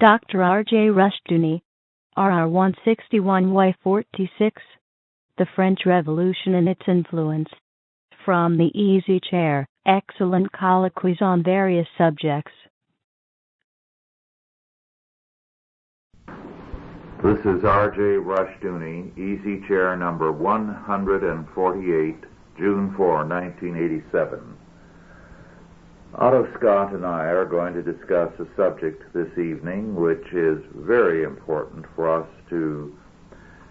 Dr. R.J. Rushdoony, RR 161Y46, The French Revolution and Its Influence. From the Easy Chair, excellent colloquies on various subjects. This is R.J. Rushdoony, Easy Chair number 148, June 4, 1987. Otto Scott and I are going to discuss a subject this evening which is very important for us to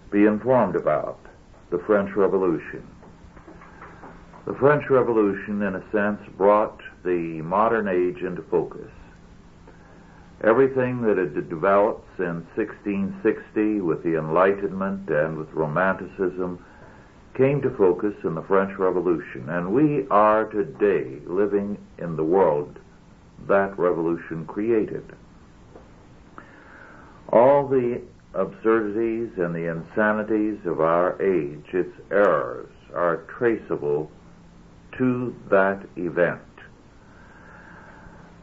be informed about, the French Revolution. The French Revolution, in a sense, brought the modern age into focus. Everything that had developed since 1660 with the Enlightenment and with Romanticism came to focus in the French Revolution, and we are today living in the world that revolution created. All the absurdities and the insanities of our age, its errors, are traceable to that event.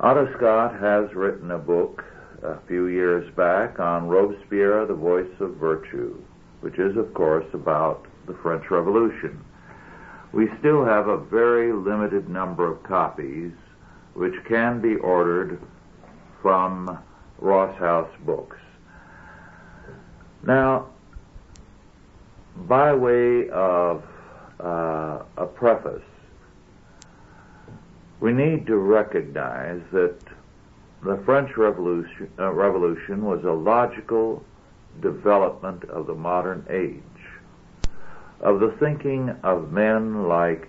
Otto Scott has written a book a few years back on Robespierre, the Voice of Virtue, which is, of course, about the French Revolution. We still have a very limited number of copies which can be ordered from Ross House Books. Now, by way of a preface, we need to recognize that the French Revolution was a logical development of the modern age, of the thinking of men like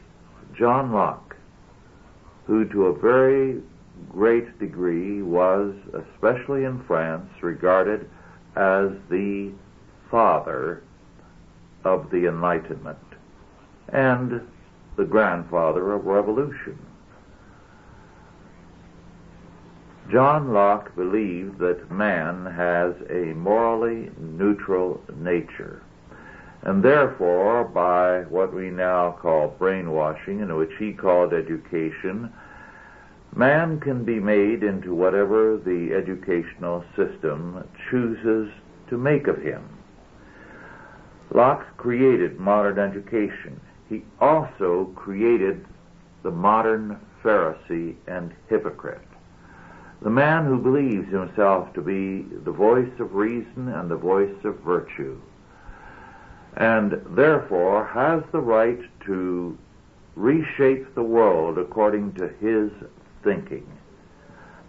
John Locke, who to a very great degree was, especially in France, regarded as the father of the Enlightenment and the grandfather of revolution. John Locke believed that man has a morally neutral nature, and therefore, by what we now call brainwashing, and which he called education, man can be made into whatever the educational system chooses to make of him. Locke created modern education. He also created the modern Pharisee and hypocrite, the man who believes himself to be the voice of reason and the voice of virtue, and therefore has the right to reshape the world according to his thinking.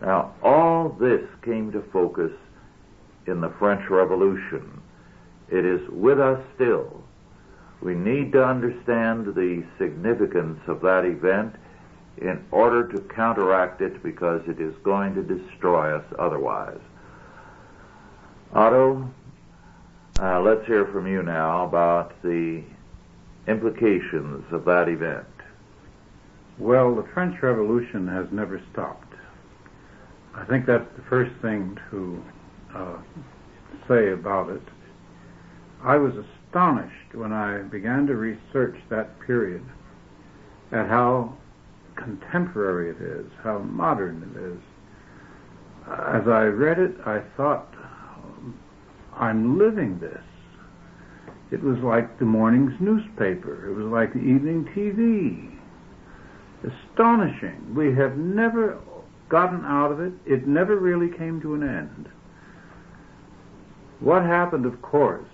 Now, all this came to focus in the French Revolution. It is with us still. We need to understand the significance of that event in order to counteract it, because it is going to destroy us otherwise. Otto, let's hear from you now about the implications of that event. Well, the French Revolution has never stopped. I think that's the first thing to say about it. I was astonished when I began to research that period at how contemporary it is, how modern it is. As I read it, I thought, I'm living this. It was like the morning's newspaper. It was like the evening TV. Astonishing. We have never gotten out of it. It never really came to an end. What happened, of course,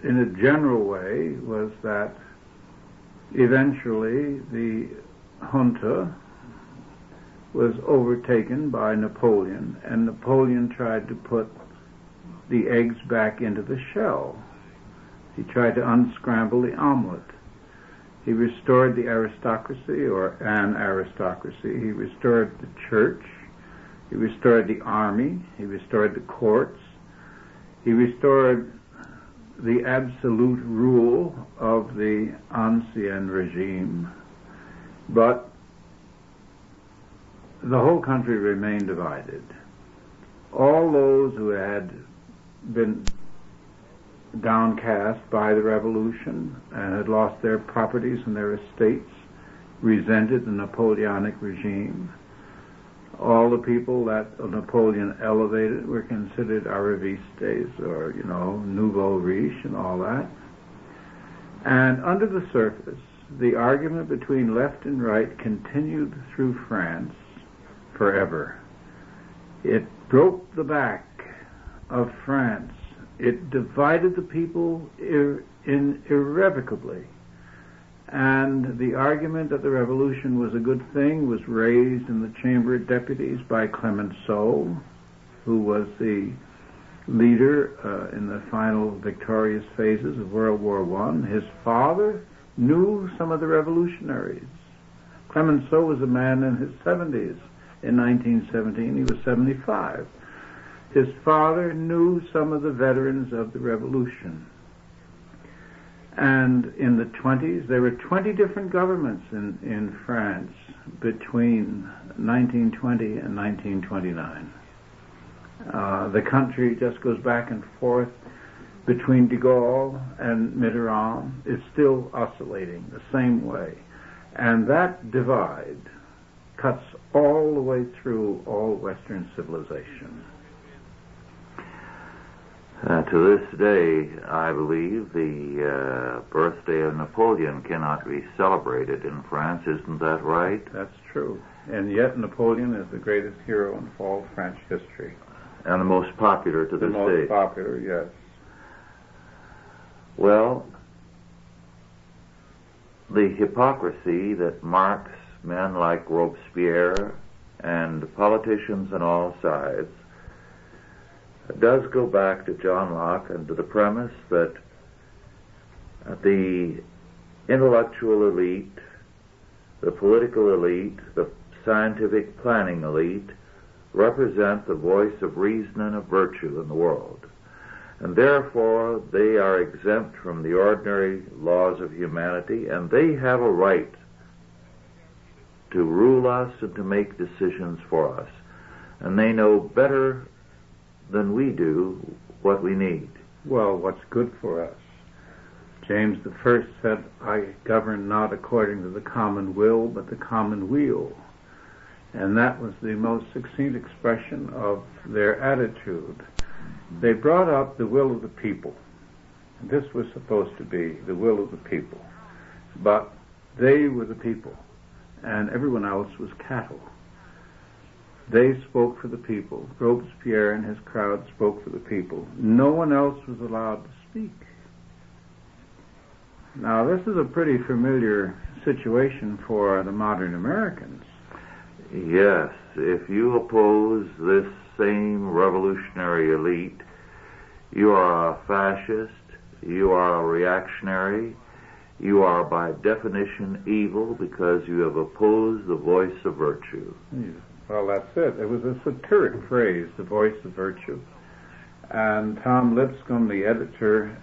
in a general way, was that eventually the junta was overtaken by Napoleon, and Napoleon tried to put the eggs back into the shell. He tried to unscramble the omelet. He restored the aristocracy, or an aristocracy. He restored the church. He restored the army. He restored the courts. He restored the absolute rule of the ancien regime. But the whole country remained divided. All those who had been downcast by the revolution and had lost their properties and their estates resented the Napoleonic regime. All the people that Napoleon elevated were considered arrivistes, or, nouveau riche and all that. And under the surface, the argument between left and right continued through France forever. It broke the back of France. It divided the people irrevocably. And the argument that the revolution was a good thing was raised in the Chamber of Deputies by Clemenceau, who was the leader in the final victorious phases of World War I. His father knew some of the revolutionaries. Clemenceau was a man in his 70s. In 1917, he was 75. His father knew some of the veterans of the revolution. And in the 20s, there were 20 different governments in France between 1920 and 1929. The country just goes back and forth between de Gaulle and Mitterrand. It's still oscillating the same way. And that divide cuts all the way through all Western civilization. To this day, I believe the birthday of Napoleon cannot be celebrated in France. Isn't that right? That's true. And yet Napoleon is the greatest hero in all French history. And the most popular to this day. The most popular, yes. Well, the hypocrisy that marks men like Robespierre and politicians on all sides does go back to John Locke and to the premise that the intellectual elite, the political elite, the scientific planning elite represent the voice of reason and of virtue in the world. And therefore they are exempt from the ordinary laws of humanity, and they have a right to rule us and to make decisions for us. And they know better than we do what we need. Well, what's good for us? James I said, I govern not according to the common will, but the common weal. And that was the most succinct expression of their attitude. They brought up the will of the people. This was supposed to be the will of the people. But they were the people, and everyone else was cattle. They spoke for the people. Robespierre and his crowd spoke for the people. No one else was allowed to speak. Now, this is a pretty familiar situation for the modern Americans. Yes, if you oppose this same revolutionary elite, you are a fascist, you are a reactionary, you are by definition evil because you have opposed the voice of virtue. Yeah. Well, that's it. It was a satiric phrase, the voice of virtue. And Tom Lipscomb, the editor,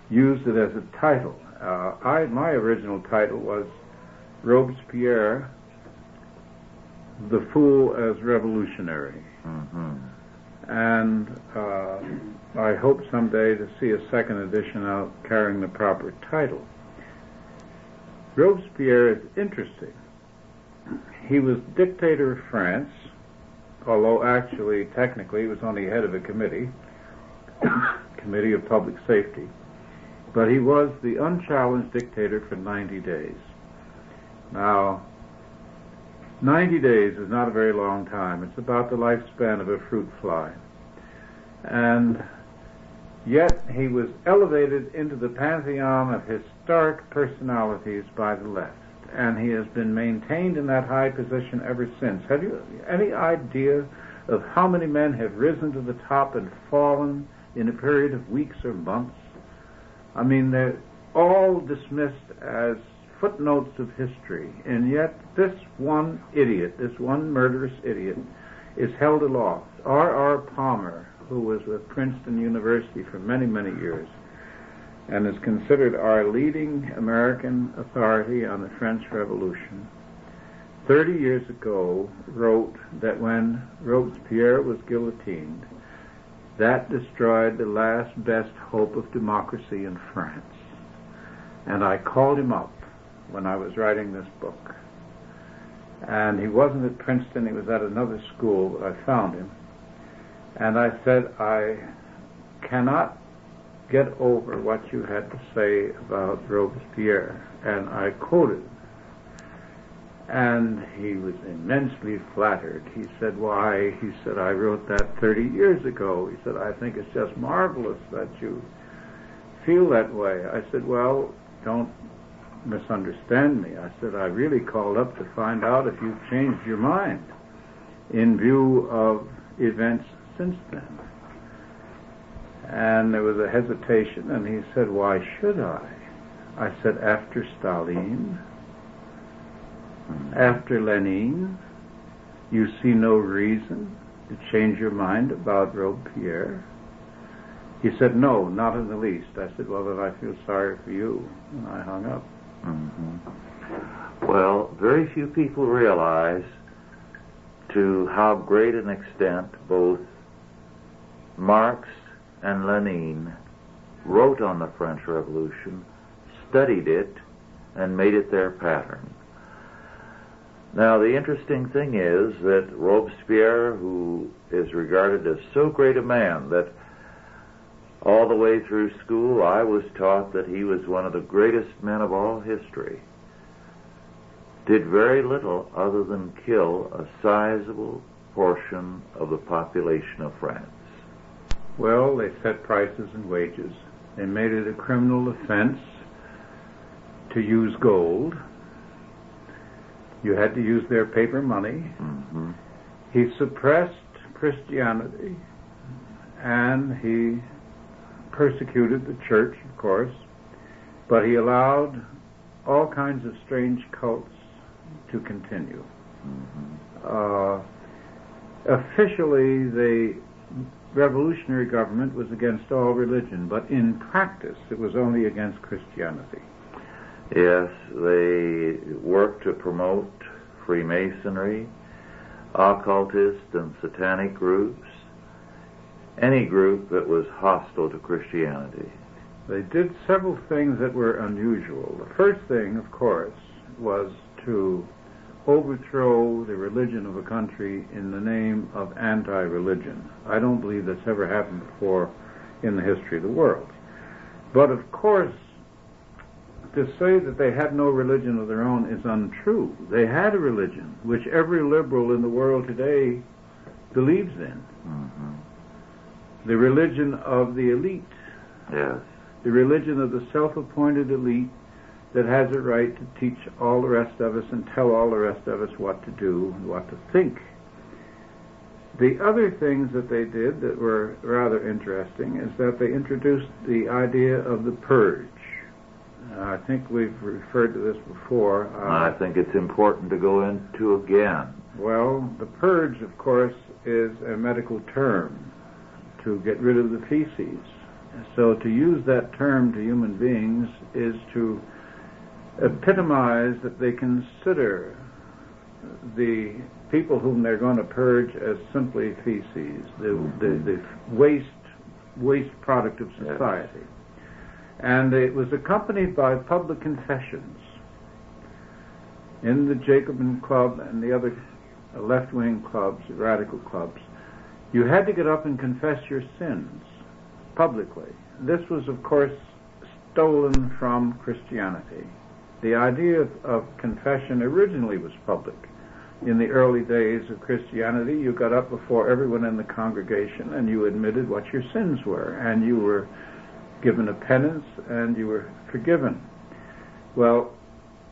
used it as a title. My original title was Robespierre, the Fool as Revolutionary. Mm-hmm. And I hope someday to see a second edition out carrying the proper title. Robespierre is interesting. He was dictator of France, although actually, technically, he was only head of a committee, Committee of Public Safety. But he was the unchallenged dictator for 90 days. Now, 90 days is not a very long time. It's about the lifespan of a fruit fly. And yet he was elevated into the pantheon of historic personalities by the left. And he has been maintained in that high position ever since. Have you any idea of how many men have risen to the top and fallen in a period of weeks or months? I mean, they're all dismissed as footnotes of history, and yet this one idiot, this one murderous idiot, is held aloft. R.R. Palmer, who was with Princeton University for many, many years, and is considered our leading American authority on the French Revolution, 30 years ago wrote that when Robespierre was guillotined, that destroyed the last best hope of democracy in France. And I called him up when I was writing this book. And he wasn't at Princeton, he was at another school, but I found him. And I said, I cannot get over what you had to say about Robespierre. And I quoted. And he was immensely flattered. He said, why? He said, I wrote that 30 years ago. He said, I think it's just marvelous that you feel that way. I said, well, don't misunderstand me. I said, I really called up to find out if you've changed your mind in view of events since then. And there was a hesitation, and he said, why should I? I said, after Stalin, after Lenin, you see no reason to change your mind about Robespierre? He said, no, not in the least. I said, well, then I feel sorry for you. And I hung up. Mm-hmm. Well, very few people realize to how great an extent both Marx and Lenin wrote on the French Revolution, studied it, and made it their pattern. Now, the interesting thing is that Robespierre, who is regarded as so great a man that all the way through school I was taught that he was one of the greatest men of all history, did very little other than kill a sizable portion of the population of France. Well, they set prices and wages. They made it a criminal offense to use gold. You had to use their paper money. Mm-hmm. He suppressed Christianity, and he persecuted the church, of course, but he allowed all kinds of strange cults to continue. Mm-hmm. Officially, the revolutionary government was against all religion, but in practice, it was only against Christianity. Yes, they worked to promote Freemasonry, occultist and satanic groups, any group that was hostile to Christianity. They did several things that were unusual. The first thing, of course, was to overthrow the religion of a country in the name of anti-religion. I don't believe that's ever happened before in the history of the world. But of course, to say that they had no religion of their own is untrue. They had a religion, which every liberal in the world today believes in. Mm-hmm. The religion of the elite. Yes. The religion of the self-appointed elite that has a right to teach all the rest of us and tell all the rest of us what to do and what to think. The other things that they did that were rather interesting is that they introduced the idea of the purge. I think we've referred to this before. I think it's important to go into again. Well, the purge, of course, is a medical term to get rid of the feces. So to use that term to human beings is to epitomize that they consider the people whom they're going to purge as simply feces, the waste product of society. Yes. And it was accompanied by public confessions. In the Jacobin Club and the other left-wing clubs, radical clubs, you had to get up and confess your sins publicly. This was, of course, stolen from Christianity. The idea of confession originally was public. In the early days of Christianity, you got up before everyone in the congregation and you admitted what your sins were, and you were given a penance and you were forgiven. Well,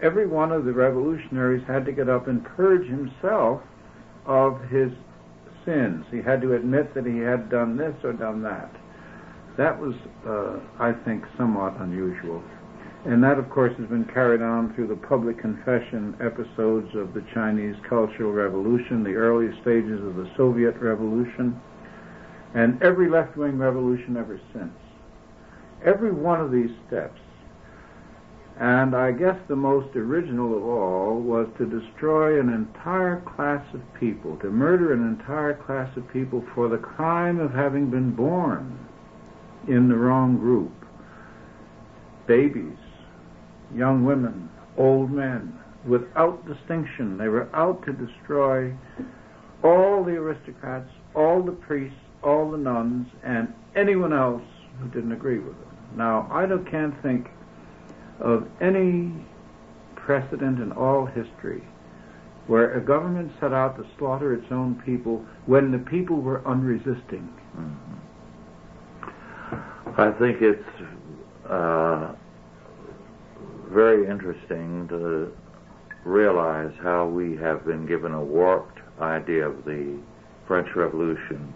every one of the revolutionaries had to get up and purge himself of his sins. He had to admit that he had done this or done that. That was, I think, somewhat unusual. And that, of course, has been carried on through the public confession episodes of the Chinese Cultural Revolution, the early stages of the Soviet Revolution, and every left-wing revolution ever since. Every one of these steps, and I guess the most original of all, was to destroy an entire class of people, to murder an entire class of people for the crime of having been born in the wrong group. Babies, young women, old men, without distinction. They were out to destroy all the aristocrats, all the priests, all the nuns, and anyone else who didn't agree with them. Now, I can't think of any precedent in all history where a government set out to slaughter its own people when the people were unresisting. Mm-hmm. I think it's very interesting to realize how we have been given a warped idea of the French Revolution.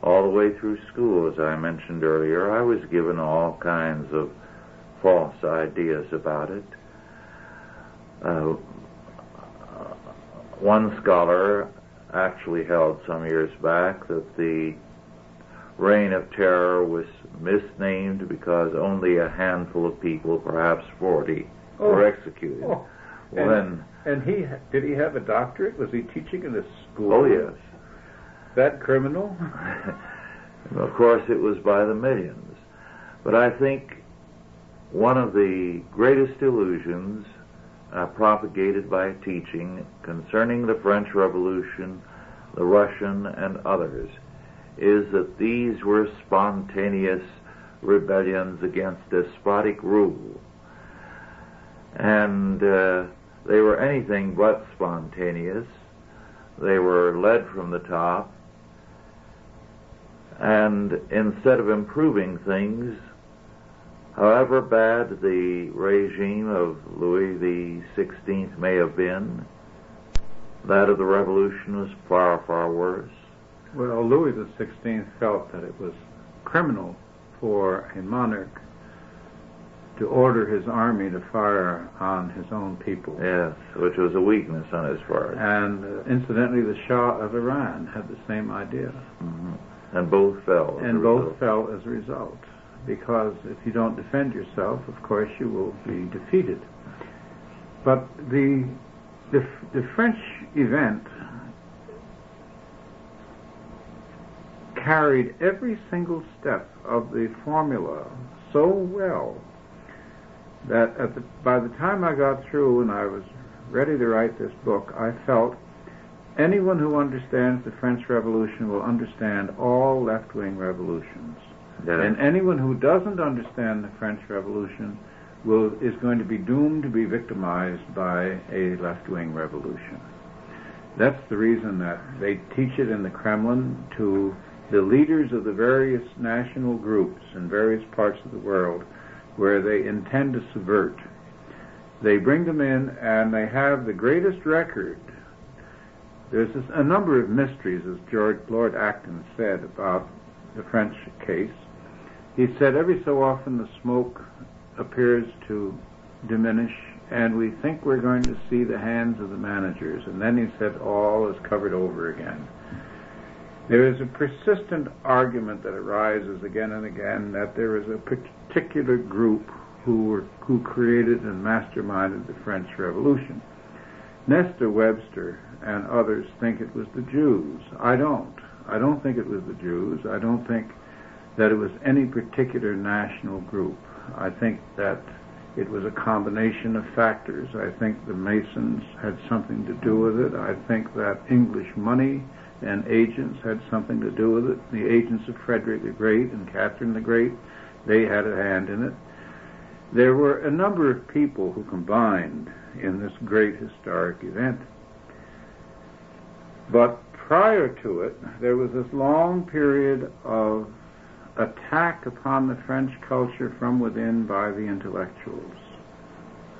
All the way through school, as I mentioned earlier, I was given all kinds of false ideas about it. One scholar actually held some years back that the Reign of Terror was misnamed because only a handful of people, perhaps 40, were executed. Oh. When and did he have a doctorate? Was he teaching in a school? Oh, yes. That criminal? Of course, it was by the millions. But I think one of the greatest illusions propagated by teaching concerning the French Revolution, the Russian, and others is that these were spontaneous rebellions against despotic rule. And they were anything but spontaneous. They were led from the top. And instead of improving things, however bad the regime of Louis XVI may have been, that of the Revolution was far, far worse. Well, Louis XVI felt that it was criminal for a monarch to order his army to fire on his own people. Yes, which was a weakness on his part. And incidentally, the Shah of Iran had the same idea. Mm-hmm. And both fell. And both fell as a result. Because if you don't defend yourself, of course, you will be defeated. But the French event carried every single step of the formula so well that by the time I got through and I was ready to write this book, I felt anyone who understands the French Revolution will understand all left-wing revolutions. Yeah. And anyone who doesn't understand the French Revolution is going to be doomed to be victimized by a left-wing revolution. That's the reason that they teach it in the Kremlin to the leaders of the various national groups in various parts of the world where they intend to subvert. They bring them in and they have the greatest record. There's a number of mysteries, as Lord Acton said about the French case. He said every so often the smoke appears to diminish and we think we're going to see the hands of the managers. And then he said all is covered over again. There is a persistent argument that arises again and again that there is a particular group who created and masterminded the French Revolution. Nestor Webster and others think it was the Jews. I don't. I don't think it was the Jews. I don't think that it was any particular national group. I think that it was a combination of factors. I think the Masons had something to do with it. I think that English money and agents had something to do with it. The agents of Frederick the Great and Catherine the Great, they had a hand in it. There were a number of people who combined in this great historic event. But prior to it, there was this long period of attack upon the French culture from within by the intellectuals,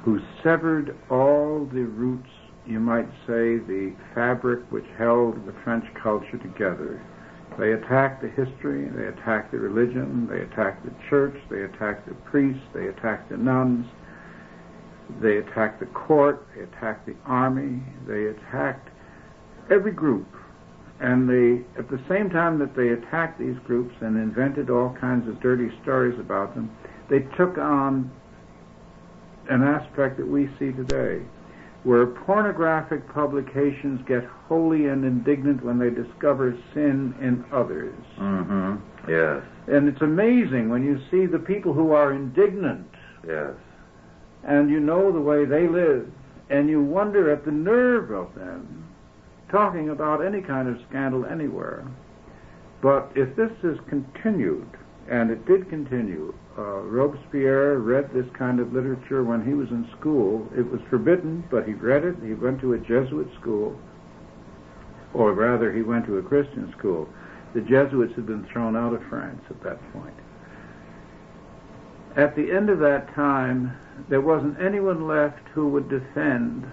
who severed all the roots, you might say, the fabric which held the French culture together. They attacked the history, they attacked the religion, they attacked the church, they attacked the priests, they attacked the nuns, they attacked the court, they attacked the army, they attacked every group. And they, at the same time that they attacked these groups and invented all kinds of dirty stories about them, they took on an aspect that we see today, where pornographic publications get holy and indignant when they discover sin in others. Mm-hmm. Yes. And it's amazing when you see the people who are indignant. Yes. And you know the way they live, And you wonder at the nerve of them talking about any kind of scandal anywhere. But if this is continued, and it did continue, Robespierre read this kind of literature when he was in school. It was forbidden, but he read it. He went to a Jesuit school, or rather he went to a Christian school. The Jesuits had been thrown out of France at that point. At the end of that time, there wasn't anyone left who would defend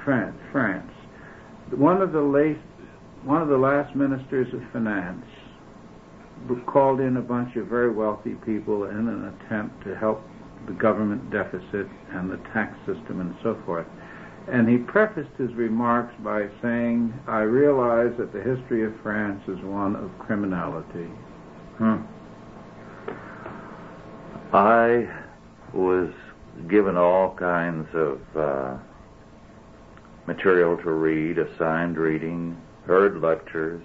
France. One of the last ministers of finance called in a bunch of very wealthy people in an attempt to help the government deficit and the tax system and so forth. And he prefaced his remarks by saying, "I realize that the history of France is one of criminality." I was given all kinds of material to read, assigned reading, heard lectures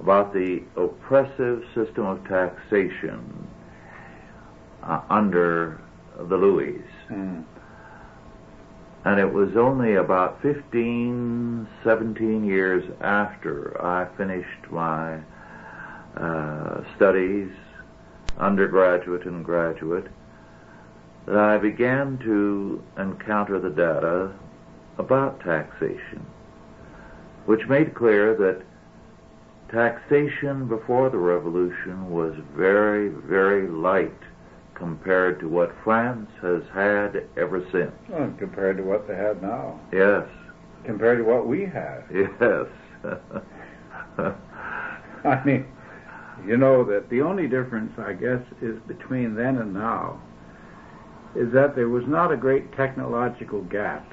about the oppressive system of taxation under the Louis. And it was only about 15, 17 years after I finished my studies, undergraduate and graduate, that I began to encounter the data about taxation, which made clear that taxation before the Revolution was very, very light compared to what France has had ever since. Well, compared to what they have now. Yes. Compared to what we have. Yes. I mean, you know that the only difference, I guess, is between then and now is that there was not a great technological gap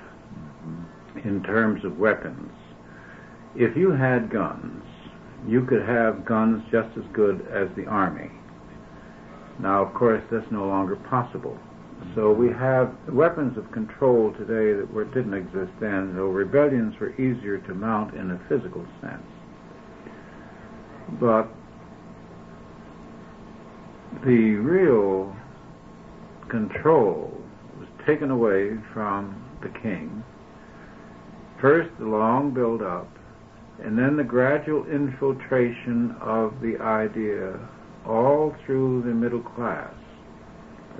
in terms of weapons. If you had guns, you could have guns just as good as the army. Now, of course, that's no longer possible. So we have weapons of control today that didn't exist then, though rebellions were easier to mount in a physical sense. But the real control was taken away from the king. First, the long build-up, and then the gradual infiltration of the idea all through the middle class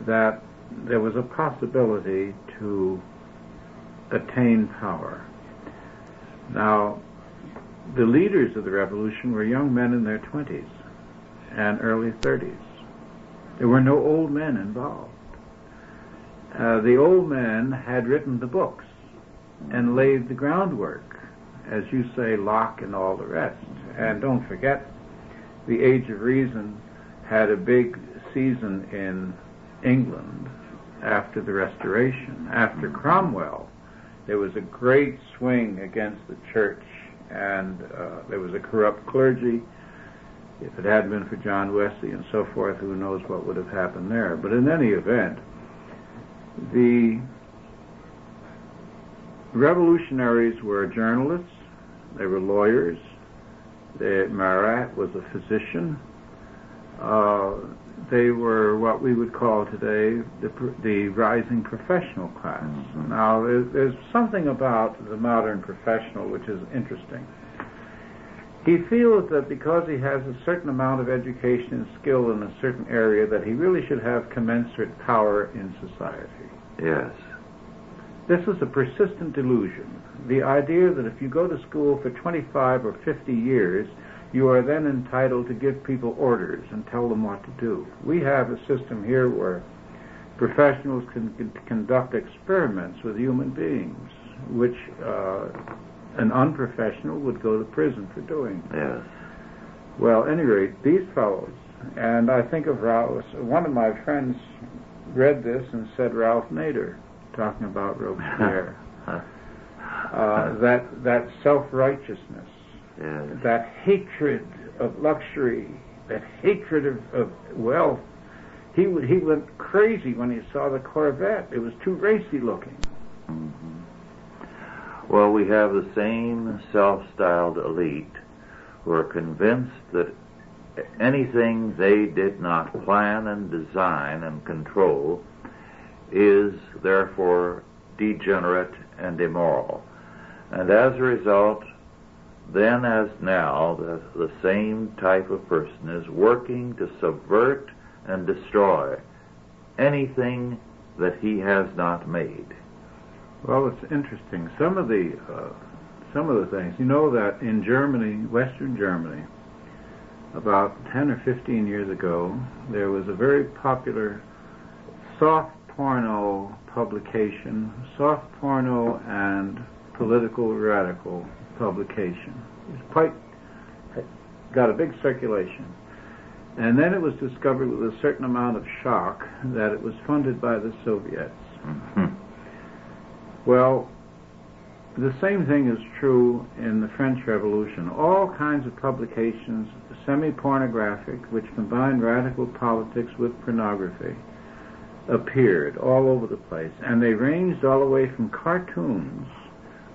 that there was a possibility to attain power. Now, the leaders of the revolution were young men in their 20s and early 30s. There were no old men involved. The old men had written the books and laid the groundwork, as you say, Locke and all the rest. And don't forget, the Age of Reason had a big season in England after the Restoration. After Cromwell, there was a great swing against the church, and there was a corrupt clergy. If it hadn't been for John Wesley and so forth, who knows what would have happened there. But in any event, the revolutionaries were journalists, they were lawyers, Marat was a physician, they were what we would call today the rising professional class. Now, there's something about the modern professional which is interesting. He feels that because he has a certain amount of education and skill in a certain area, that he really should have commensurate power in society. Yes. This is a persistent delusion. The idea that if you go to school for 25 or 50 years, you are then entitled to give people orders and tell them what to do. We have a system here where professionals can conduct experiments with human beings, which an unprofessional would go to prison for doing. Yes. Well, at any rate, these fellows, and I think of Ralph, one of my friends read this and said Ralph Nader, talking about Robespierre. That self-righteousness, Yes. that hatred of luxury, that hatred of wealth. He went crazy when he saw the Corvette. It was too racy looking. Mm-hmm. Well, we have the same self-styled elite who are convinced that anything they did not plan and design and control is therefore degenerate and immoral. And as a result, then as now, the same type of person is working to subvert and destroy anything that he has not made. Well, it's interesting. Some of the things, you know that in Germany, Western Germany, about 10 or 15 years ago, there was a very popular soft porno publication, soft porno and political radical publication. Got a big circulation. And then it was discovered with a certain amount of shock that it was funded by the Soviets. Mm-hmm. Well, the same thing is true in the French Revolution. All kinds of publications, semi-pornographic, which combined radical politics with pornography, appeared all over the place. And they ranged all the way from cartoons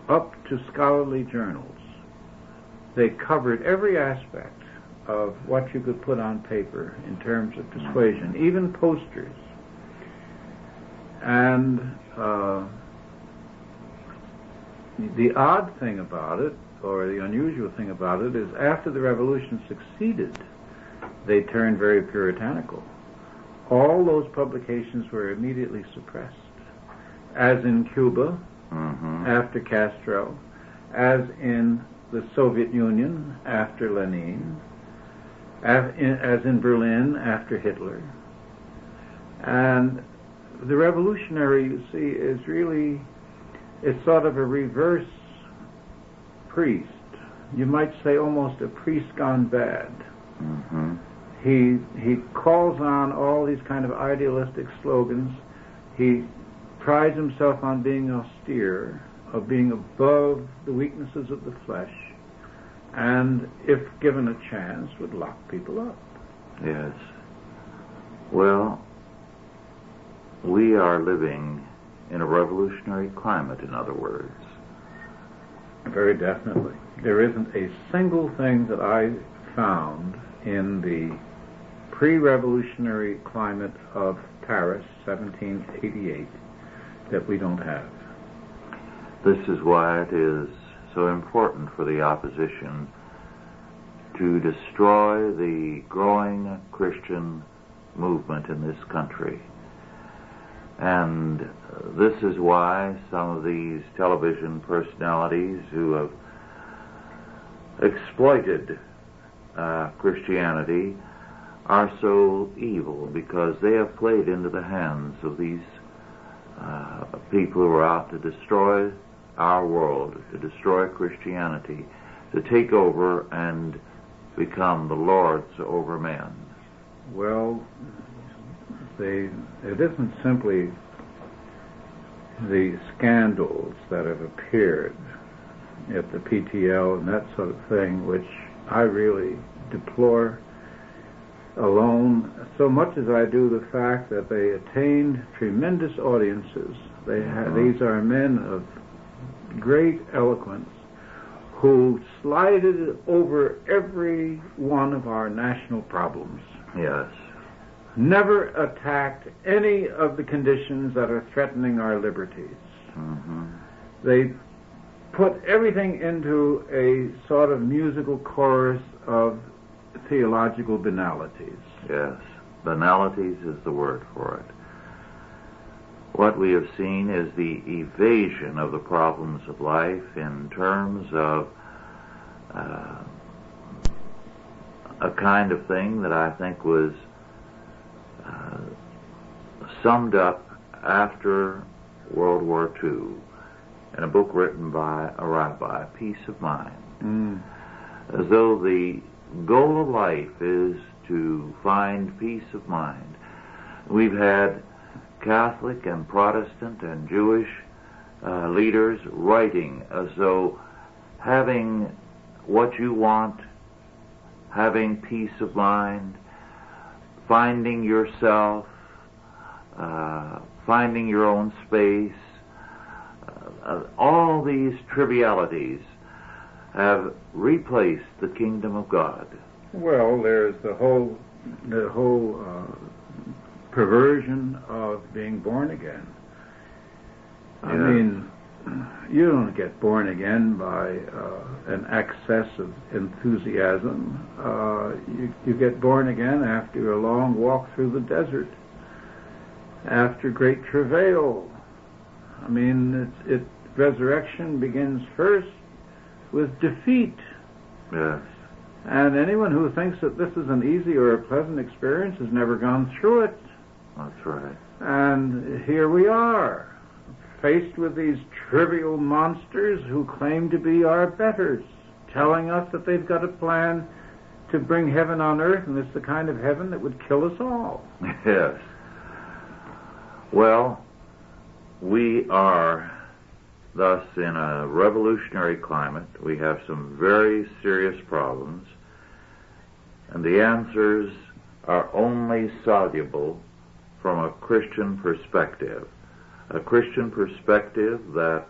up to scholarly journals. They covered every aspect of what you could put on paper in terms of persuasion, even posters. And the odd thing about it, or the unusual thing about it, is after the revolution succeeded, they turned very puritanical. All those publications were immediately suppressed, as in Cuba, after Castro, as in the Soviet Union after Lenin, as in Berlin after Hitler. And the revolutionary, you see, is really, it's sort of a reverse priest. You might say almost a priest gone bad. Mm-hmm. He calls on all these kind of idealistic slogans. He prides himself on being austere, of being above the weaknesses of the flesh, and if given a chance, would lock people up. Yes. Well, we are living in a revolutionary climate, in other words. Very definitely. There isn't a single thing that I found in the pre-revolutionary climate of Paris, 1788, that we don't have. This is why it is so important for the opposition to destroy the growing Christian movement in this country. And this is why some of these television personalities who have exploited Christianity are so evil, because they have played into the hands of these people who are out to destroy our world, to destroy Christianity, to take over and become the lords over men. Well, it isn't simply the scandals that have appeared at the PTL and that sort of thing, which I really deplore alone, so much as I do the fact that they attained tremendous audiences. These are men of great eloquence who slided over every one of our national problems. Yes. Never attacked any of the conditions that are threatening our liberties. Mm-hmm. They put everything into a sort of musical chorus of theological banalities. Yes. Banalities is the word for it. What we have seen is the evasion of the problems of life in terms of a kind of thing that I think was summed up after World War II in a book written by a rabbi, Peace of Mind. As though the goal of life is to find peace of mind. We've had Catholic and Protestant and Jewish leaders writing as though having what you want, having peace of mind, finding yourself, finding your own space, all these trivialities have replaced the kingdom of God. Well, there's the whole perversion of being born again. I mean, you don't get born again by an excess of enthusiasm. You get born again after a long walk through the desert, after great travail. I mean, resurrection begins first with defeat. Yes. And anyone who thinks that this is an easy or a pleasant experience has never gone through it. That's right. And here we are, faced with these trivial monsters who claim to be our betters, telling us that they've got a plan to bring heaven on earth, and it's the kind of heaven that would kill us all. Yes. Well, we are thus in a revolutionary climate. We have some very serious problems, and the answers are only soluble from a Christian perspective. A Christian perspective that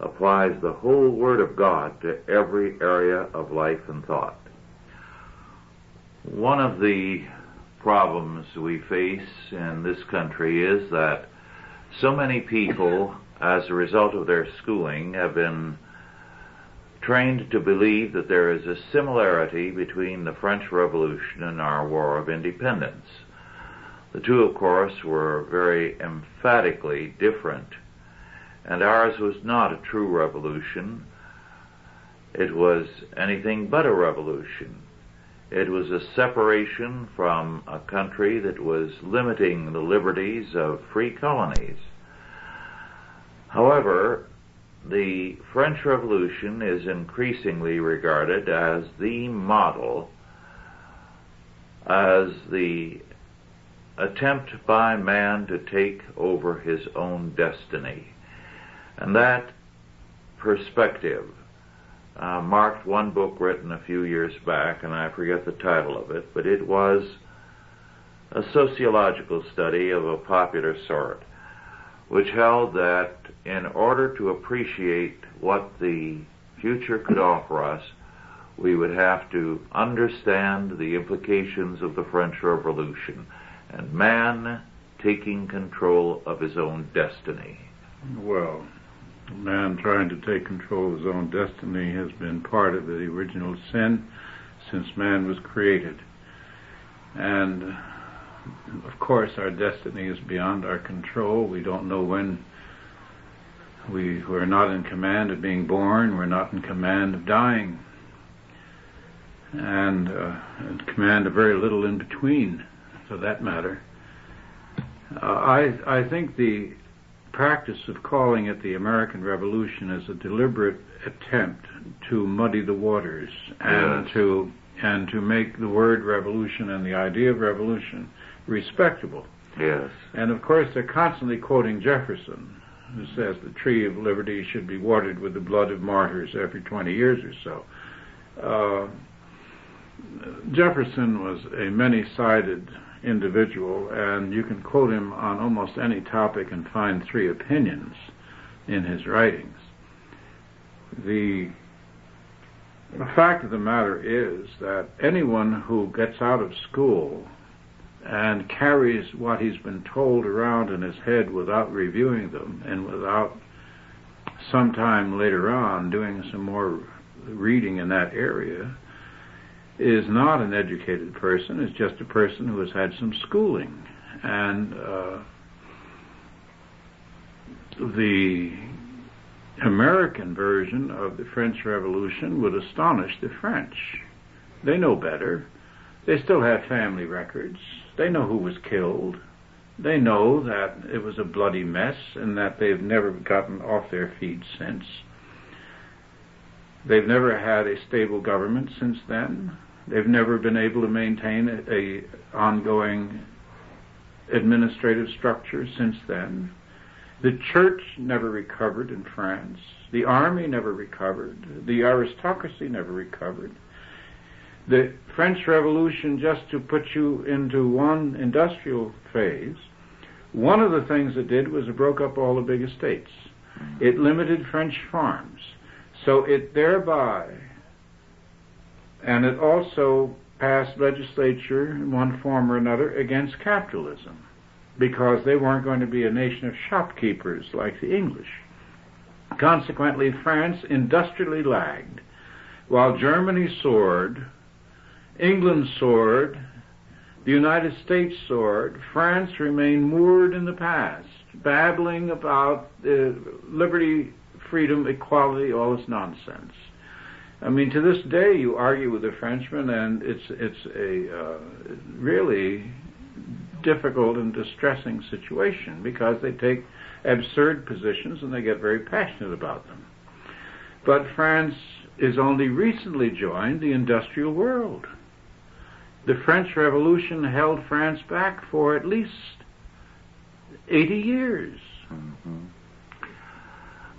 applies the whole Word of God to every area of life and thought. One of the problems we face in this country is that so many people, as a result of their schooling, have been trained to believe that there is a similarity between the French Revolution and our War of Independence. The two, of course, were very emphatically different, and ours was not a true revolution. It was anything but a revolution. It was a separation from a country that was limiting the liberties of free colonies. However, the French Revolution is increasingly regarded as the model, as the attempt by man to take over his own destiny. And that perspective marked one book written a few years back, and I forget the title of it, but it was a sociological study of a popular sort, which held that in order to appreciate what the future could offer us, we would have to understand the implications of the French Revolution and man taking control of his own destiny. Well, man trying to take control of his own destiny has been part of the original sin since man was created. And, of course, our destiny is beyond our control. We don't know when. We're not in command of being born. We're not in command of dying. And in command of very little in between, for that matter. I think the practice of calling it the American Revolution is a deliberate attempt to muddy the waters and to make the word revolution and the idea of revolution respectable. Yes. And of course they're constantly quoting Jefferson, who says the tree of liberty should be watered with the blood of martyrs every 20 years or so. Jefferson was a many-sided individual, and you can quote him on almost any topic and find three opinions in his writings. The fact of the matter is that anyone who gets out of school and carries what he's been told around in his head without reviewing them and without sometime later on doing some more reading in that area is not an educated person, is just a person who has had some schooling. And the American version of the French Revolution would astonish the French. They know better. They still have family records. They know who was killed. They know that it was a bloody mess and that they've never gotten off their feet since. They've never had a stable government since then. They've never been able to maintain a ongoing administrative structure since then. The church never recovered in France. The army never recovered. The aristocracy never recovered. The French Revolution, just to put you into one industrial phase, one of the things it did was it broke up all the big estates. It limited French farms. So it thereby, and it also passed legislature in one form or another against capitalism. because they weren't going to be a nation of shopkeepers like the English. Consequently, France industrially lagged. While Germany soared, England soared, the United States soared, France remained moored in the past, babbling about liberty, freedom, equality, all this nonsense. I mean, to this day, you argue with a Frenchman, and it's a really difficult and distressing situation, because they take absurd positions and they get very passionate about them. But France is only recently joined the industrial world. The French Revolution held France back for at least 80 years. Mm-hmm.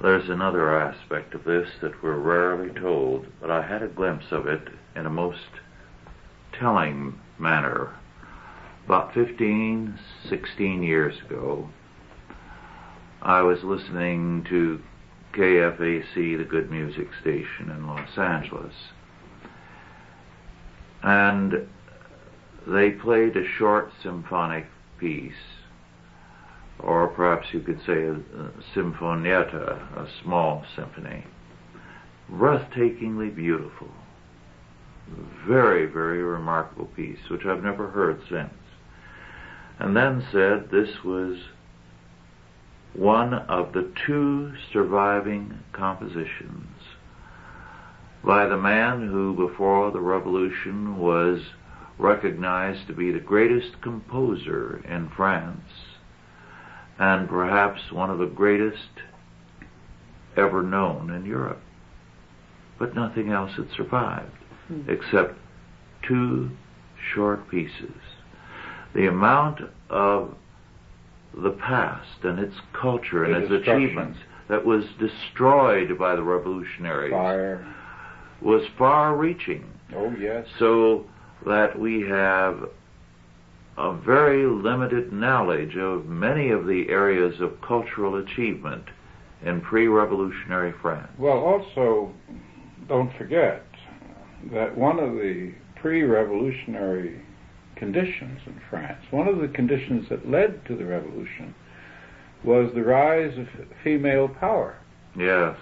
There's another aspect of this that we're rarely told, but I had a glimpse of it in a most telling manner. About 15, 16 years ago, I was listening to KFAC, the good music station in Los Angeles, and they played a short symphonic piece, or perhaps you could say a sinfonietta, a small symphony, breathtakingly beautiful, very, very remarkable piece, which I've never heard since. And then said this was one of the 2 surviving compositions by the man who, before the Revolution, was recognized to be the greatest composer in France, and perhaps one of the greatest ever known in Europe. But nothing else had survived, except 2 short pieces. The amount of the past and its culture and its achievements that was destroyed by the revolutionaries was far-reaching. Oh, yes. So that we have a very limited knowledge of many of the areas of cultural achievement in pre-revolutionary France. Well, also, don't forget that one of the pre-revolutionary conditions in France, one of the conditions that led to the revolution, was the rise of female power. Yes.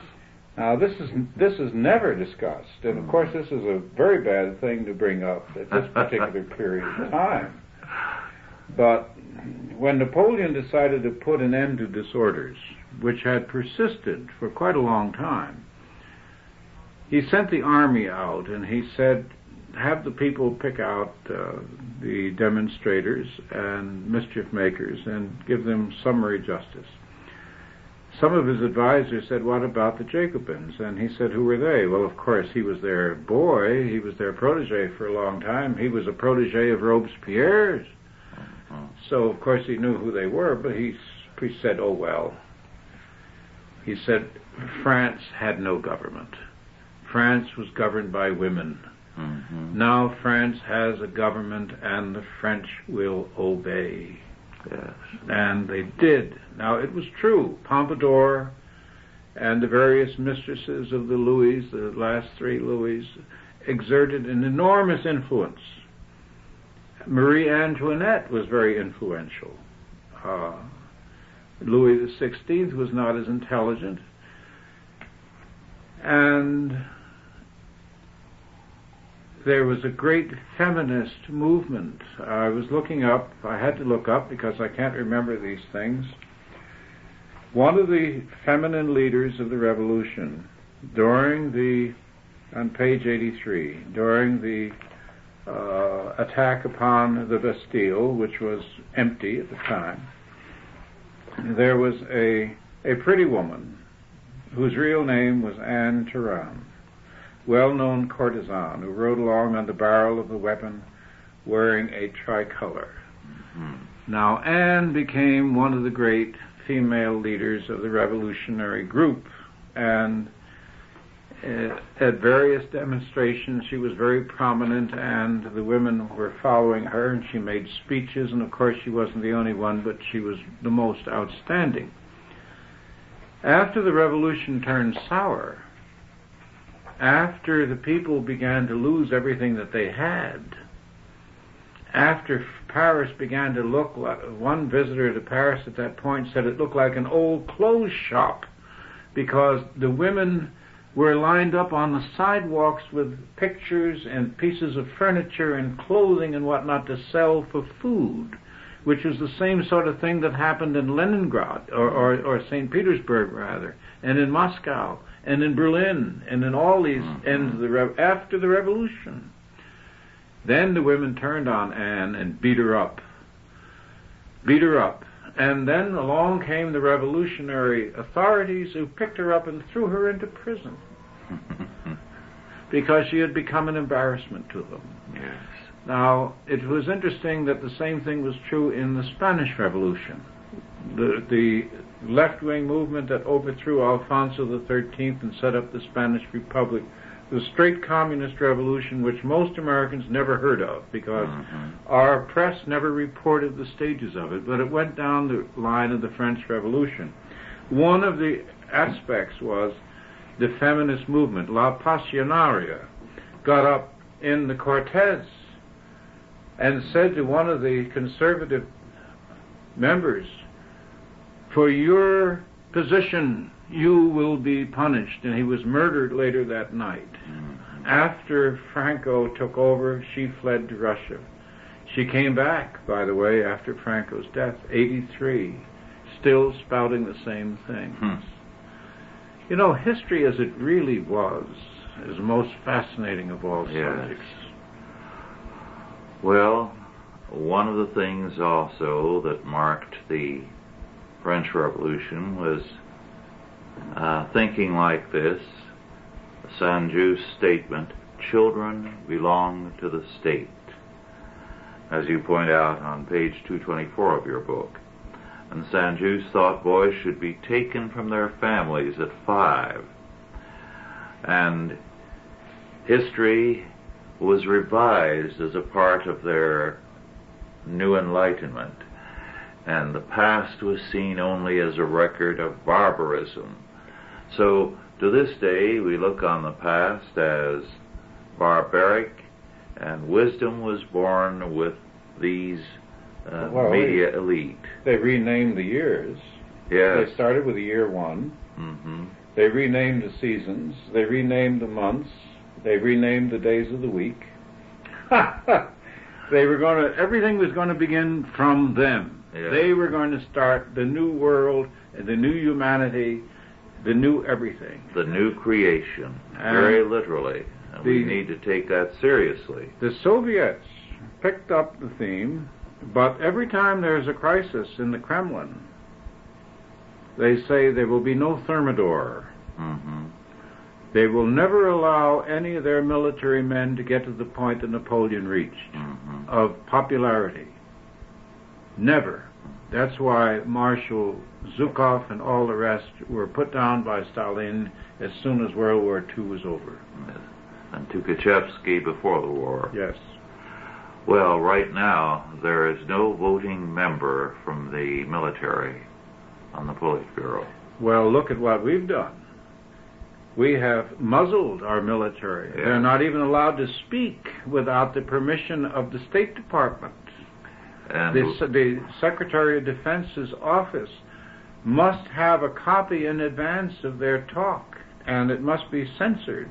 Now, this is never discussed, and of course this is a very bad thing to bring up at this particular period of time. But when Napoleon decided to put an end to disorders, which had persisted for quite a long time, he sent the army out and he said, have the people pick out the demonstrators and mischief makers and give them summary justice. Some of his advisors said, what about the Jacobins? And he said, who were they? Well, of course, he was their boy. He was their protege for a long time. He was a protege of Robespierre's. So, of course, he knew who they were, but he said, oh, well. He said, France had no government. France was governed by women. Mm-hmm. Now France has a government, and the French will obey. Yes. And they did. Now, it was true. Pompadour and the various mistresses of the Louis, the last 3 Louis, exerted an enormous influence. Marie Antoinette was very influential. Louis XVI was not as intelligent. And there was a great feminist movement. I was looking up, I had to look up because I can't remember these things. One of the feminine leaders of the revolution, on page 83, during the attack upon the Bastille, which was empty at the time, there was a pretty woman whose real name was Anne Turan, well-known courtesan who rode along on the barrel of the weapon wearing a tricolor. Mm-hmm. Now, Anne became one of the great female leaders of the revolutionary group, and at various demonstrations she was very prominent, and the women were following her, and she made speeches, and of course she wasn't the only one, but she was the most outstanding. After the revolution turned sour, after the people began to lose everything that they had, after Paris began to look like, one visitor to Paris at that point said it looked like an old clothes shop, because the women were lined up on the sidewalks with pictures and pieces of furniture and clothing and whatnot to sell for food, which was the same sort of thing that happened in Leningrad, or St. Petersburg rather, and in Moscow, and in Berlin, and in all these ends of after the revolution. Then the women turned on Anne and beat her up. And then along came the revolutionary authorities, who picked her up and threw her into prison because she had become an embarrassment to them. Yes. Now, it was interesting that the same thing was true in the Spanish Revolution. The left-wing movement that overthrew Alfonso XIII and set up the Spanish Republic, the straight communist revolution, which most Americans never heard of because our press never reported the stages of it, but it went down the line of the French Revolution. One of the aspects was the feminist movement. La Pasionaria got up in the Cortes and said to one of the conservative members, "For your position, you will be punished," and he was murdered later that night. After Franco took over, she fled to Russia. She came back, by the way, after Franco's death, 83, still spouting the same things. You know, history as it really was is the most fascinating of all subjects. Well, one of the things also that marked the French Revolution was thinking like this, Saint-Just statement, "Children belong to the state," as you point out on page 224 of your book. And Saint-Just thought boys should be taken from their families at 5. And history was revised as a part of their new enlightenment, and the past was seen only as a record of barbarism. So to this day we look on the past as barbaric, and wisdom was born with these media elite. They renamed the years. Yes. They started with the year 1. They renamed the seasons. They renamed the months. They renamed the days of the week. Everything was going to begin from them. Yeah. They were going to start the new world, the new humanity, the new everything. The new creation, very literally. And we need to take that seriously. The Soviets picked up the theme, but every time there's a crisis in the Kremlin, they say there will be no Thermidor. They will never allow any of their military men to get to the point that Napoleon reached of popularity. Never. That's why Marshal Zhukov and all the rest were put down by Stalin as soon as World War II was over. And Tukhachevsky before the war. Yes. Well, right now, there is no voting member from the military on the Politburo. Well, look at what we've done. We have muzzled our military. Yes. They're not even allowed to speak without the permission of the State Department. And The Secretary of Defense's office must have a copy in advance of their talk, and it must be censored.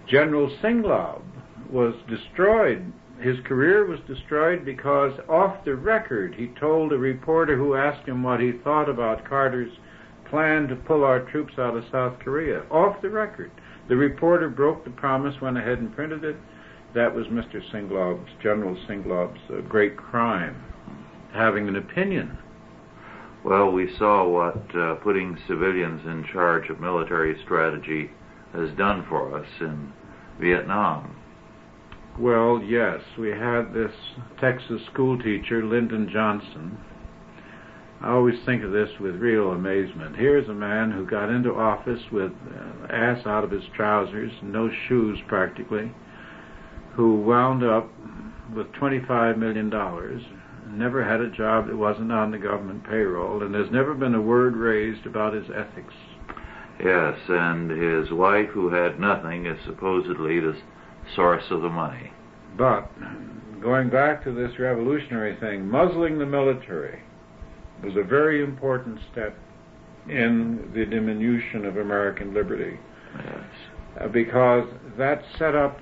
General Singlab was destroyed. His career was destroyed because off the record he told a reporter who asked him what he thought about Carter's plan to pull our troops out of South Korea. Off the record. The reporter broke the promise, went ahead and printed it. That was Mr. Singlab's, General Singlab's great crime, having an opinion. well, we saw what putting civilians in charge of military strategy has done for us in Vietnam. Well, yes, we had this Texas school teacher, Lyndon Johnson. I always think of this with real amazement. Here's a man who got into office with ass out of his trousers, no shoes practically, who wound up with $25 million, never had a job that wasn't on the government payroll, and there's never been a word raised about his ethics. Yes, and his wife, who had nothing, is supposedly the source of the money. But going back to this revolutionary thing, muzzling the military was a very important step in the diminution of American liberty. Yes. Because that set up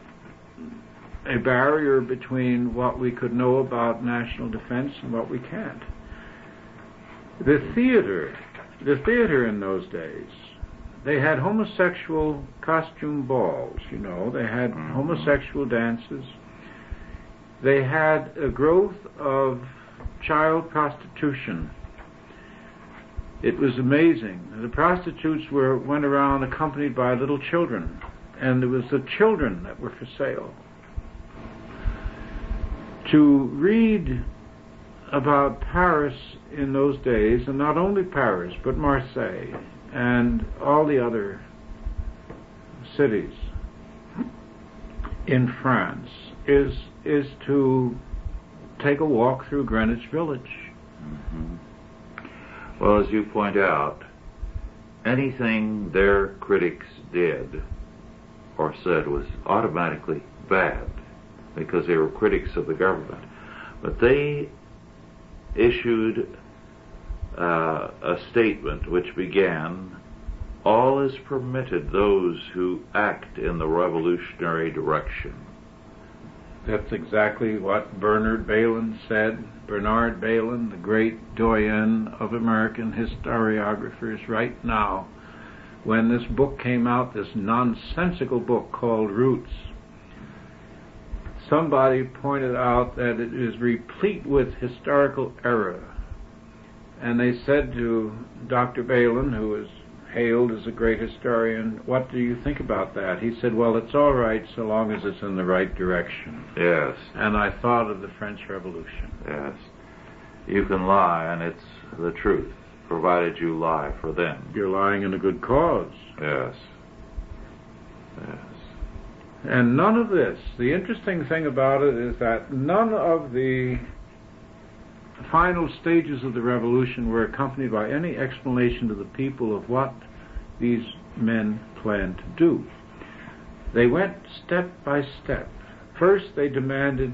a barrier between what we could know about national defense and what we can't. The theater in those days, they had homosexual costume balls, you know, they had homosexual dances. They had a growth of child prostitution. It was amazing. The prostitutes went around accompanied by little children, and it was the children that were for sale. To read about Paris in those days, and not only Paris, but Marseille, and all the other cities in France, is to take a walk through Greenwich Village. Mm-hmm. Well, as you point out, anything their critics did or said was automatically bad because they were critics of the government. But they issued a statement which began, "All is permitted those who act in the revolutionary direction." That's exactly what Bernard Bailyn said. Bernard Bailyn, the great doyen of American historiographers right now, when this book came out, this nonsensical book called Roots, somebody pointed out that it is replete with historical error. And they said to Dr. Bailyn, who is hailed as a great historian, "What do you think about that?" He said, "Well, it's all right so long as it's in the right direction." Yes. And I thought of the French Revolution. Yes. You can lie, and it's the truth, provided you lie for them. You're lying in a good cause. Yes. Yes. And none of this, the interesting thing about it is that none of the final stages of the revolution were accompanied by any explanation to the people of what these men planned to do. They went step by step. First, they demanded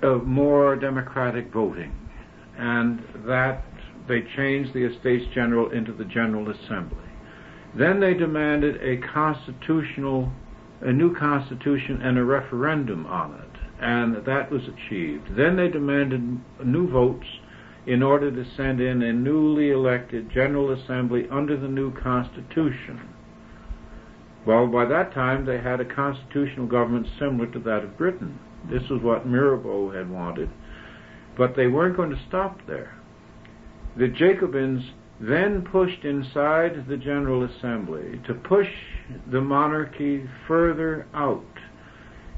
more democratic voting, and that they changed the Estates General into the General Assembly. Then they demanded a new constitution and a referendum on it, and that was achieved. Then they demanded new votes in order to send in a newly elected General Assembly under the new Constitution. Well, by that time they had a constitutional government similar to that of Britain. This was what Mirabeau had wanted. But they weren't going to stop there. The Jacobins then pushed inside the General Assembly to push the monarchy further out.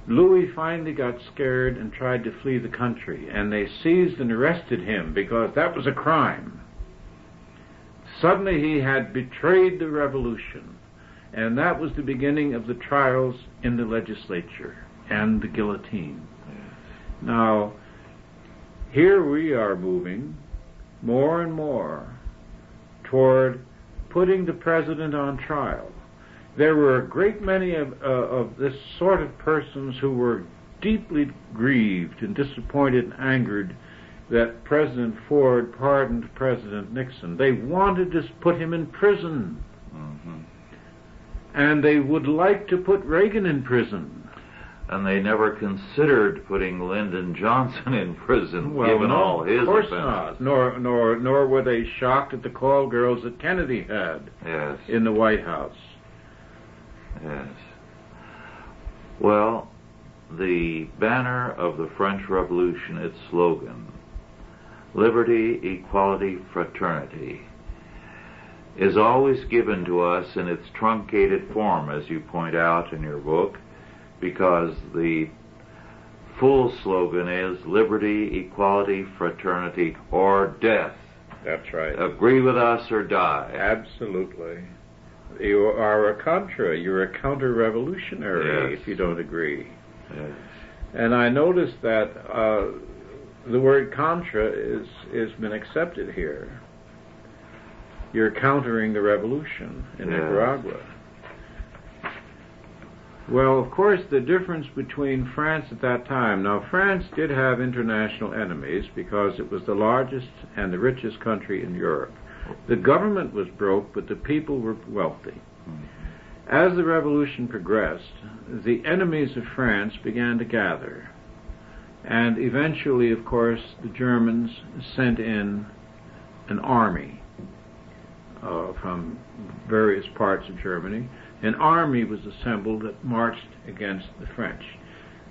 Louis finally got scared and tried to flee the country, and they seized and arrested him because that was a crime. Suddenly he had betrayed the revolution, and that was the beginning of the trials in the legislature and the guillotine. Now, here we are moving more and more toward putting the president on trial. There were a great many of this sort of persons who were deeply grieved and disappointed and angered that President Ford pardoned President Nixon. They wanted to put him in prison. Mm-hmm. And they would like to put Reagan in prison. And they never considered putting Lyndon Johnson in prison, given all his offenses. Of course not. Nor were they shocked at the call girls that Kennedy had in the White House. Yes. Well, the banner of the French Revolution, its slogan, liberty, equality, fraternity, is always given to us in its truncated form, as you point out in your book, because the full slogan is liberty, equality, fraternity, or death. That's right. Agree with us or die. Absolutely. You are a contra. You're a counter-revolutionary if you don't agree. Yes. And I noticed that the word contra is been accepted here. You're countering the revolution in Nicaragua. Well, of course, the difference between France at that time, now France did have international enemies because it was the largest and the richest country in Europe. The government was broke, but the people were wealthy. As the revolution progressed, the enemies of France began to gather. And eventually, of course, the Germans sent in an army from various parts of Germany. An army was assembled that marched against the French.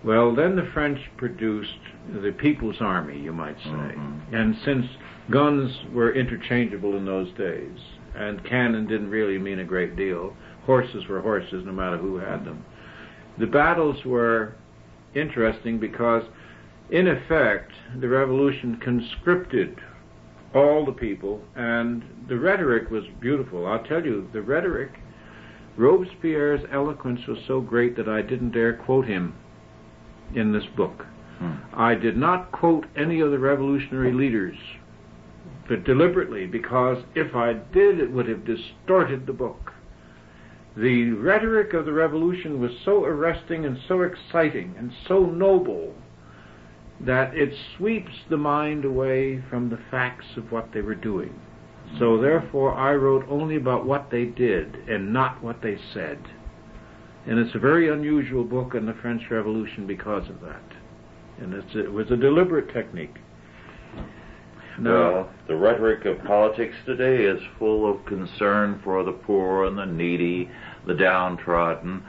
Well, then the French produced the People's Army, you might say. And since guns were interchangeable in those days, and cannon didn't really mean a great deal, horses were horses no matter who had them, the battles were interesting because, in effect, the revolution conscripted all the people, and the rhetoric was beautiful. I'll tell you, the rhetoric, Robespierre's eloquence was so great that I didn't dare quote him in this book. I did not quote any of the revolutionary leaders, but deliberately, because if I did, it would have distorted the book. The rhetoric of the revolution was so arresting and so exciting and so noble that it sweeps the mind away from the facts of what they were doing. So therefore I wrote only about what they did and not what they said. And it's a very unusual book on the French Revolution because of that. And it was a deliberate technique. Now, well, the rhetoric of politics today is full of concern for the poor and the needy, the downtrodden,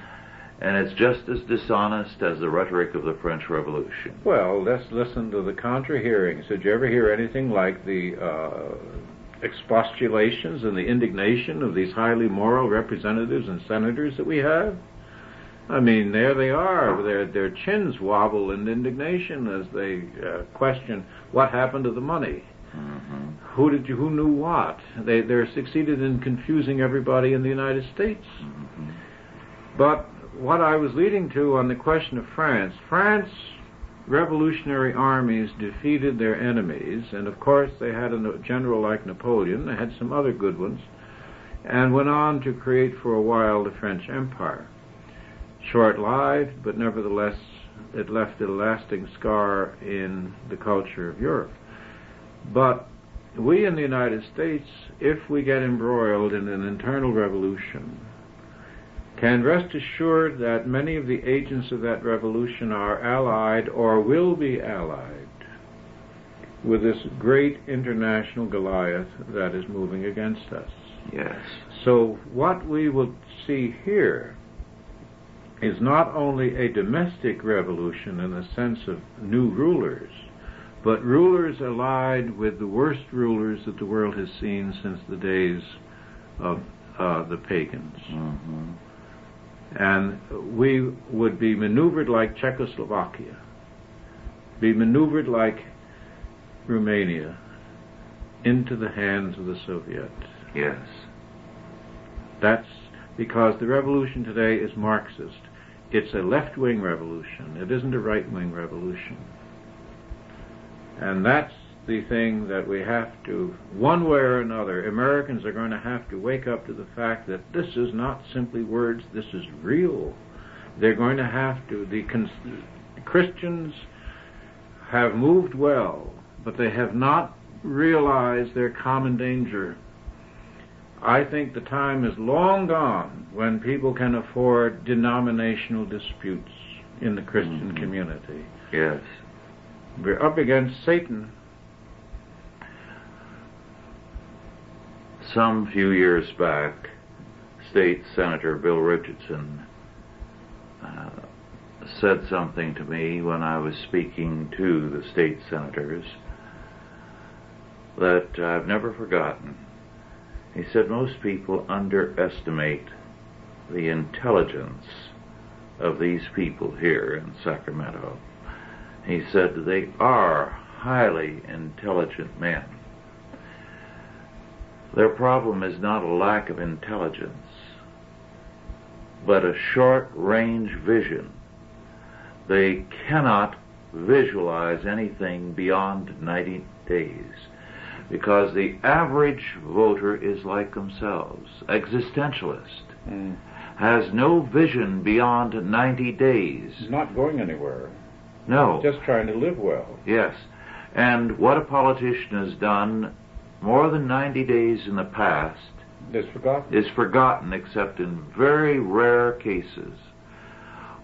and it's just as dishonest as the rhetoric of the French Revolution. Well, let's listen to the Contra hearings. Did you ever hear anything like the expostulations and the indignation of these highly moral representatives and senators that we have? I mean, there they are. Their chins wobble in indignation as they question what happened to the money. Who knew what? They're succeeded in confusing everybody in the United States. But what I was leading to on the question of France, revolutionary armies defeated their enemies, and of course they had a general like Napoleon. They had some other good ones, and went on to create for a while the French Empire. Short-lived, but nevertheless it left a lasting scar in the culture of Europe. But we in the United States, if we get embroiled in an internal revolution, can rest assured that many of the agents of that revolution are allied or will be allied with this great international Goliath that is moving against us. Yes. So what we will see here is not only a domestic revolution in the sense of new rulers, but rulers allied with the worst rulers that the world has seen since the days of the pagans. And we would be maneuvered like Czechoslovakia, be maneuvered like Romania into the hands of the Soviets. Yes. That's because the revolution today is Marxist. It's a left-wing revolution. It isn't a right-wing revolution. And that's the thing that we have to, one way or another, Americans are going to have to wake up to the fact that this is not simply words, this is real. They're going to have to, the Christians have moved well, but they have not realized their common danger. I think the time is long gone when people can afford denominational disputes in the Christian community. Yes. We're up against Satan. Some few years back, State Senator Bill Richardson said something to me when I was speaking to the state senators that I've never forgotten. He said most people underestimate the intelligence of these people here in Sacramento. He said they are highly intelligent men. Their problem is not a lack of intelligence, but a short-range vision. They cannot visualize anything beyond 90 days because the average voter is like themselves, existentialist. has no vision beyond 90 days. Not going anywhere. No. Just trying to live well. Yes. And what a politician has done more than 90 days in the past is forgotten except in very rare cases.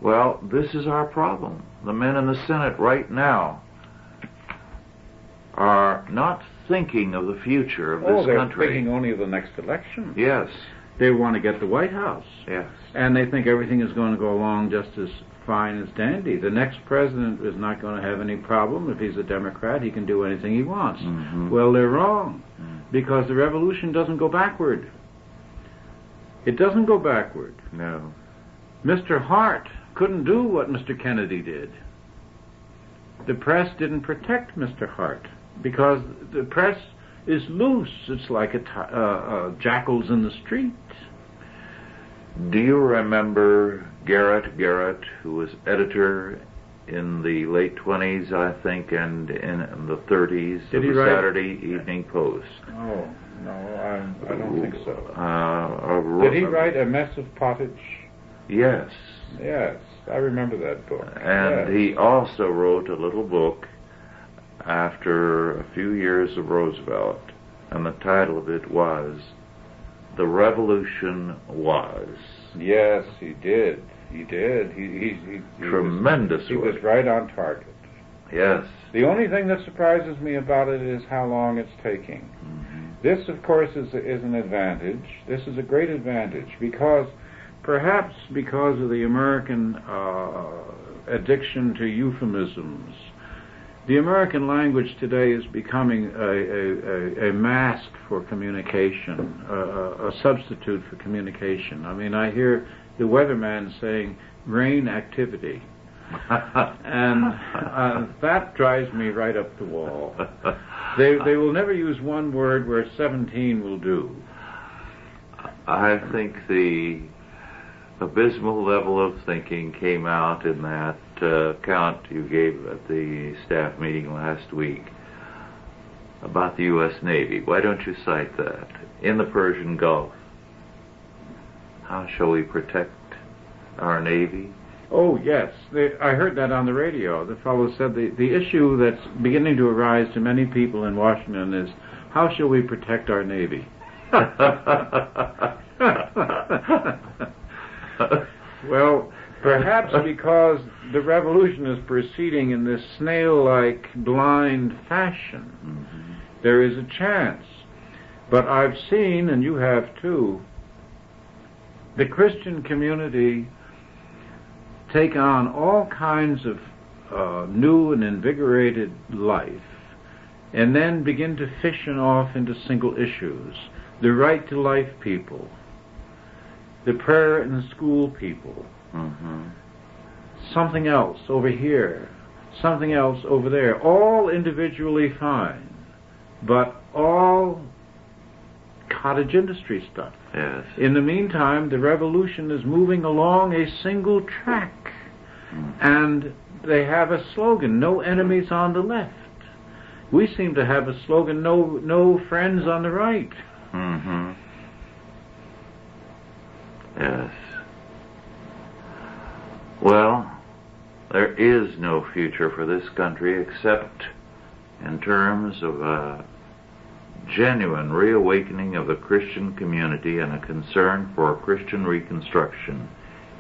Well, this is our problem. The men in the Senate right now are not thinking of the future of this they're country. Thinking only of the next election. Yes. They want to get the White House. Yes. And they think everything is going to go along just as fine as dandy. The next president is not going to have any problem. If he's a Democrat, he can do anything he wants. Mm-hmm. Well, they're wrong, because the revolution doesn't go backward. It doesn't go backward. No. Mr. Hart couldn't do what Mr. Kennedy did. The press didn't protect Mr. Hart, because the press is loose. It's like jackals in the street. Do you remember Garrett, who was editor in the late 20s, I think, and in the 30s of the Saturday Evening Post? Oh, no, I don't think so. Did he write A Mess of Pottage? Yes. Yes, I remember that book. And he also wrote a little book after a few years of Roosevelt, and the title of it was The Revolution Was. Yes, he did. He did. He Tremendous He was right on target. Yes. The only thing that surprises me about it is how long it's taking. Mm-hmm. This, of course, is an advantage. This is a great advantage because, perhaps because of the American addiction to euphemisms, the American language today is becoming a mask for communication, a substitute for communication. I mean, I hear the weatherman saying rain activity, and that drives me right up the wall. They will never use one word where 17 will do. I think the abysmal level of thinking came out in that account you gave at the staff meeting last week about the U.S. Navy. Why don't you cite that? In the Persian Gulf, how shall we protect our Navy? Oh, yes. I heard that on the radio. The fellow said the issue that's beginning to arise to many people in Washington is, how shall we protect our Navy? Well, perhaps because the revolution is proceeding in this snail-like, blind fashion, there is a chance. But I've seen, and you have too, the Christian community take on all kinds of new and invigorated life, and then begin to fission off into single issues. The right to life people, the prayer in the school people, something else over here, something else over there, all individually fine, but all cottage industry stuff. Yes. In the meantime, the revolution is moving along a single track, and they have a slogan, no enemies on the left. We seem to have a slogan, no friends on the right. Yes. Well, there is no future for this country except in terms of a genuine reawakening of the Christian community and a concern for Christian reconstruction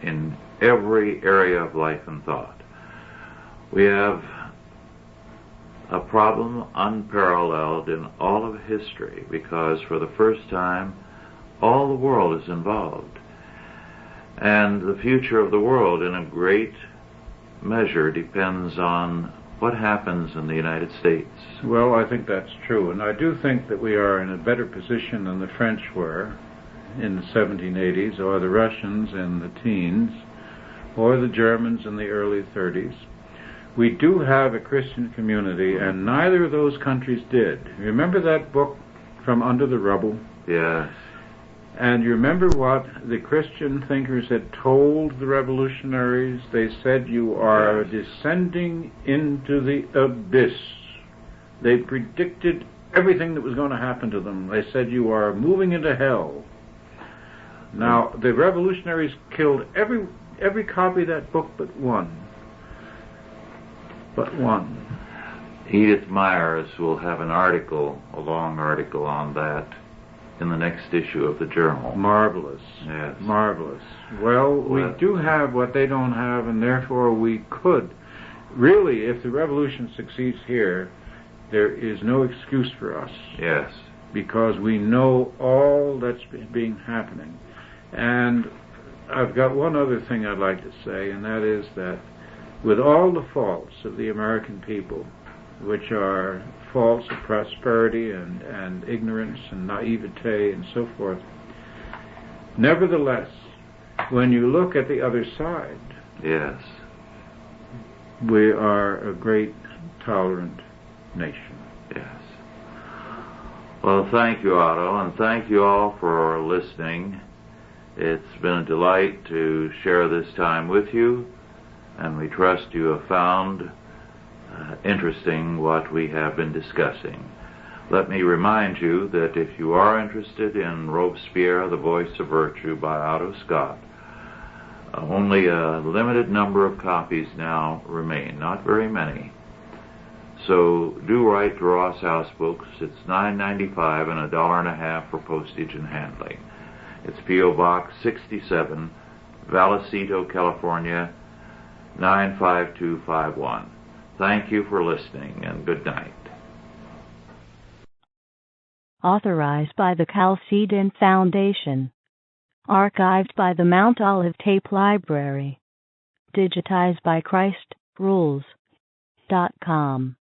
in every area of life and thought. We have a problem unparalleled in all of history because for the first time all the world is involved. And the future of the world in a great measure depends on what happens in the United States. Well, I think that's true, and I do think that we are in a better position than the French were in the 1780s, or the Russians in the teens, or the Germans in the early 30s. We do have a Christian community, and neither of those countries did. Remember that book, From Under the Rubble? Yes. And you remember what the Christian thinkers had told the revolutionaries? They said, you are descending into the abyss. They predicted everything that was going to happen to them. They said, you are moving into hell. Now, the revolutionaries killed every copy of that book but one. But one. Edith Myers will have an article, a long article on that, in the next issue of the journal. Marvelous. Yes. Marvelous. Well, we do have what they don't have, and therefore we could. Really, if the revolution succeeds here, there is no excuse for us. Yes. Because we know all that's being happening. And I've got one other thing I'd like to say, and that is that with all the faults of the American people, which are faults of prosperity and ignorance and naivete and so forth, nevertheless, when you look at the other side, yes, we are a great, tolerant nation. Yes. Well, thank you, Otto, and thank you all for listening. It's been a delight to share this time with you, and we trust you have found interesting what we have been discussing. Let me remind you that if you are interested in Robespierre, The Voice of Virtue by Otto Scott, only a limited number of copies now remain, not very many. So do write to Ross House Books. It's $9.95 and $1.50 for postage and handling. It's P.O. Box 67, Vallecito, California, 95251. Thank you for listening, and good night. Authorized by the Chalcedon Foundation. Archived by the Mount Olive Tape Library. Digitized by ChristRules.com.